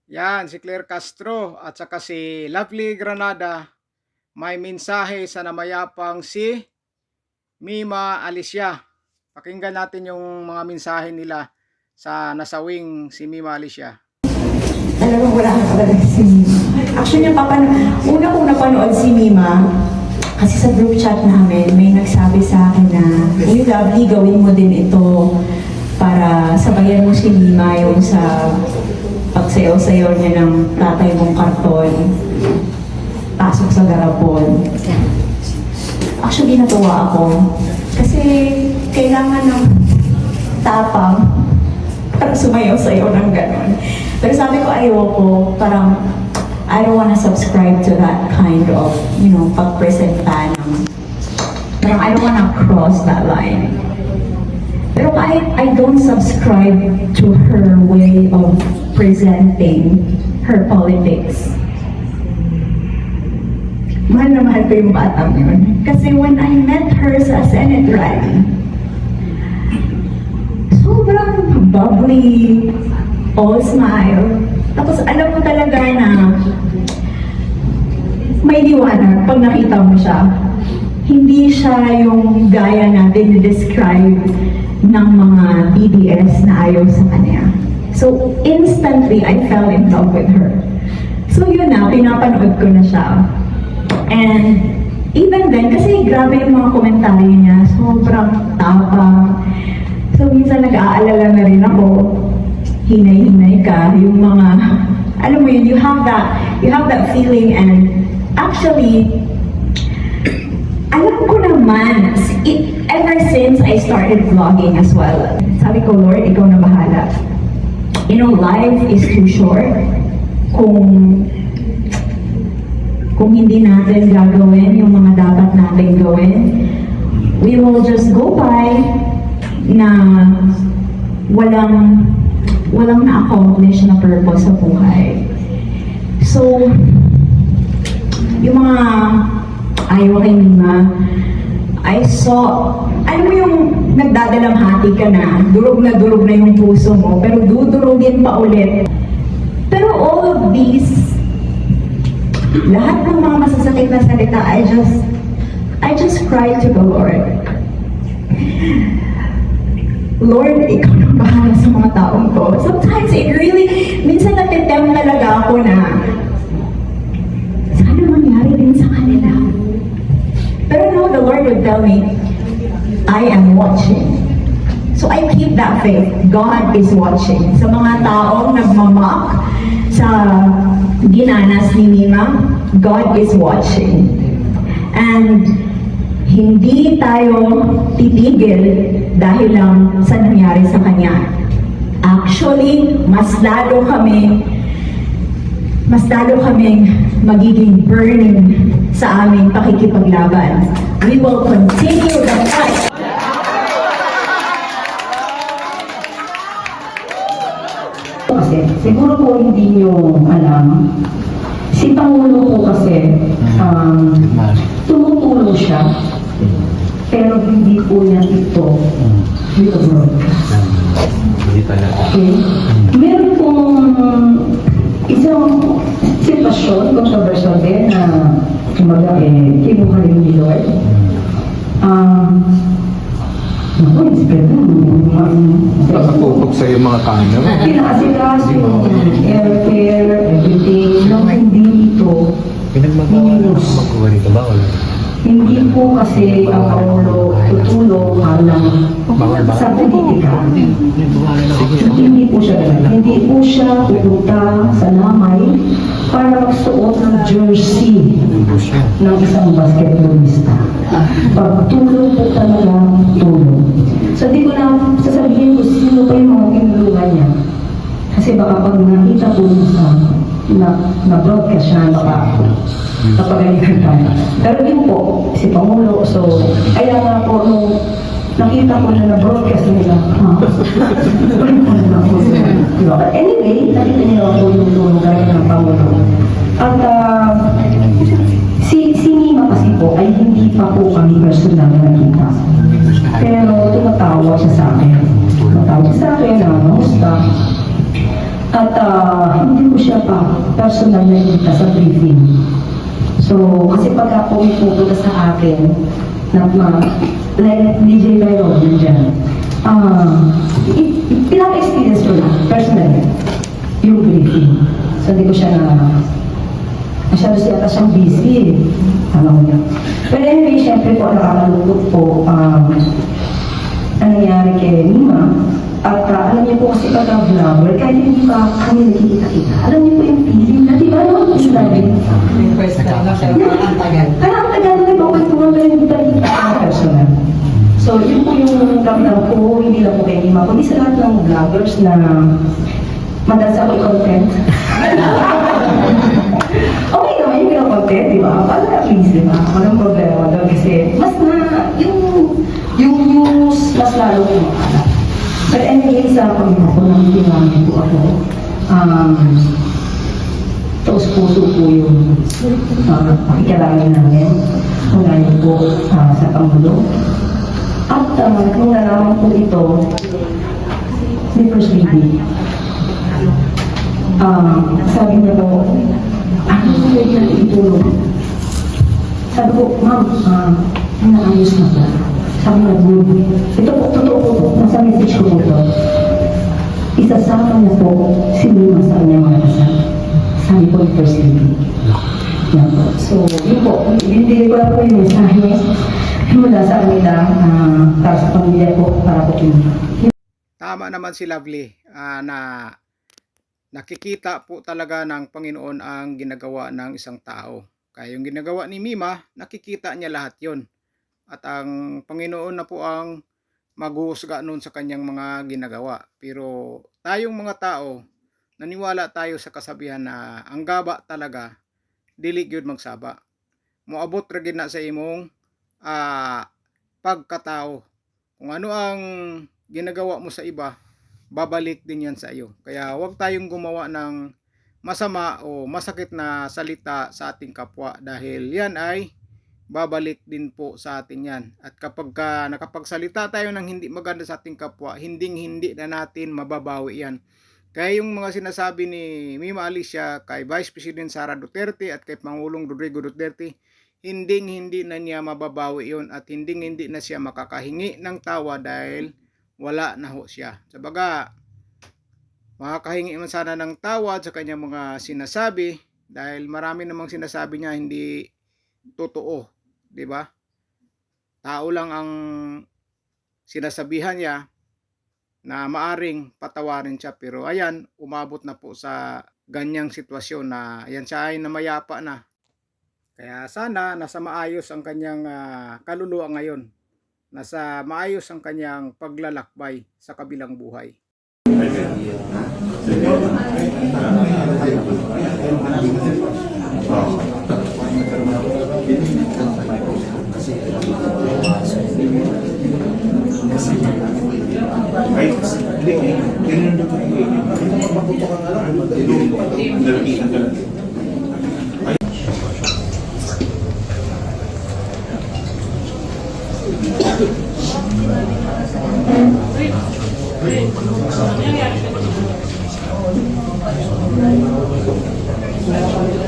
Yan, si Claire Castro at saka si Lovely Granada. May mensahe sa namayapang si Mima Alicia. Pakinggan natin yung mga mensahe nila sa nasawing si Mima Alicia. Alam mo, wala ka talaga si Mima. Actually, una kong napanood si Mima, kasi sa group chat namin, may nagsabi sa akin na, "Uy, Lovely, gawin mo din ito para sabayan mo si Mima yung sa pagsayaw-sayaw niya ng tatay mong karton, pasok sa garapon." Actually, natuwa ako. Kasi kailangan ng tapang para sumayaw-sayaw ng gano'n. Pero sabi ko, ayoko, parang I don't wanna subscribe to that kind of, pagpresenta ng, parang I don't wanna cross that line. Pero I don't subscribe to her way of presenting her politics. Mahal na mahal ko yung batang yun. Kasi when I met her sa Senate rally, sobrang bubbly, all smile. Tapos alam mo talaga na may liwanag pag nakita mo siya. Hindi siya yung gaya na describe ng mga BDS na ayaw sa kanya. So instantly, I fell in love with her. So yun na, pinapanood ko na siya. And even then, kasi grabe yung mga komentaryo niya, sobrang tapang. So minsan nag-aalala na rin ako, hinay-hinay ka, yung mga, alam mo yun, you have that feeling. And actually, alam ko naman, ever since I started vlogging as well, sabi ko, Lord, ikaw na bahala. Life is too short. Kung hindi natin gagawin yung mga dapat natin gawin, we will just go by na walang na-accomplish na purpose sa buhay. So, yung mga ayaw kay Mima, I saw, alam mo yung nagdadalamhati ka na durog na yung puso mo, pero dudurugin pa ulit. Pero all of these, lahat ng mga masasakit na salita, I just cried to the Lord. Lord, ikaw na bahala sa mga taong ko. Sometimes minsan natitem talaga ako na, sana mangyari din sa kanila. Pero no, the Lord would tell me, I am watching. So I keep that faith. God is watching. Sa mga taong nagmamak sa ginanas ni Mima, God is watching. And hindi tayo titigil dahil lang sa nangyari sa kanya. Actually, mas lalo kaming magiging burning sa aming pakikipaglaban. We will continue the fight. Kasi siguro po hindi nyo alam, si Pangulo po kasi tumutulong siya, pero hindi po niya ito broadcast. Okay? Meron pong isang sitwasyon, controversial din na kinuha rin ni Lord. Naku, inspired na. Nakatutok sa yung mga camera. Pinakasikas yung airfare, everything. Hindi ito. Minus. Hindi po kasi ang Pangulo tutulong sa politika. Hindi po siya ganun. Hindi po siya pupunta sa lamay para magsuot ng jersey ng isang basketballista. Pagtulong po talaga, tulong. So di ko na sasabihin ko sino pa yung mga tinulungan niya. Kasi baka pag nakita po sa na-broadcast siya, baka napagalitan tayo. Pero din po, si Pangulo, so kaya nga po nung nakita ko na na-broadcast nila, But anyway, nakita niyo po yung tulong talaga ng Pangulo. At si Mima kasi po ay hindi pa po kami personal na nakita. Pero tumatawa siya sa akin. Tumatawa siya sa akin, namusta. At hindi ko siya personal na imbita sa briefing. So, kasi pagka po may pupunta sa akin, na like DJ Byron, nandiyan, pinaka-experience ko na, personally, yung briefing. So, hindi ko siya masyado siya ata siyang busy eh. Tama ko niya. Pero anyway, syempre po, nakakalungkot po ang nangyari kay Mima. At alam niyo po kasi pagka-vlogger, kahit hindi pa kami nakikita-kita, alam niyo po yung feeling na, di ba, no? Yung sabi. Request na lang, pero parang ang tagal. Kaya ang tagal na nagpapagpungan pero hindi tayo kita personal. So, yun po yung ramdam ko, hindi lang po kay Mima, kundi sa lahat ng vloggers na madalas ako i-content. Okay naman yung pinakontent, di ba? Para at least, di ba? Walang problema doon kasi mas na, yung news, mas lalo kumakalat. But anyway, sa pagmamahal ko ng tinamay po ako, taos-puso po yung pakikiramay namin. Unahin po sa Pangulo. At nung nalaman po ito, ni First Lady, sabi niya po, ano yung pwede natin itulong? Sabi ko, ma'am, naayos na po. Sabi niya, good. Ito po, totoo po, nasa message ko po ito. Isasama niya po si Mima sa kanyang mga kasal. Sabi po ni First Lady. Yan po. So, yun po, hindi ko lang po yung mensahe mula sa kanila para sa pamilya po, para po Mima. Tama naman si Lovely na nakikita po talaga ng Panginoon ang ginagawa ng isang tao. Kaya yung ginagawa ni Mima, nakikita niya lahat yon. At ang Panginoon na po ang maghuhusga noon sa kanyang mga ginagawa. Pero tayong mga tao, naniwala tayo sa kasabihan na ang gaba talaga, dili gyud magsaba. Moabot ra gid na sa imong pagkatao. Kung ano ang ginagawa mo sa iba, babalik din yan sa iyo. Kaya huwag tayong gumawa ng masama o masakit na salita sa ating kapwa dahil yan ay babalik din po sa atin yan. At kapag nakapagsalita tayo ng hindi maganda sa ating kapwa, hindi na natin mababawi yan. Kaya yung mga sinasabi ni Mima Alicia kay Vice President Sara Duterte at kay Pangulong Rodrigo Duterte, hindi na niya mababawi yon at hindi na siya makakahingi ng tawa dahil wala na ho siya. Sabaga, makakahingi man sana ng tawad sa kanyang mga sinasabi dahil marami namang sinasabi niya hindi totoo. 'Di ba? Tao lang ang sinasabihan niya na maaring patawarin siya pero ayan, umabot na po sa ganyang sitwasyon na ayan siya ay namayapa na. Kaya sana nasa maayos ang kanyang kaluluwa ngayon. Nasa maayos ang kanyang paglalakbay sa kabilang buhay. Ano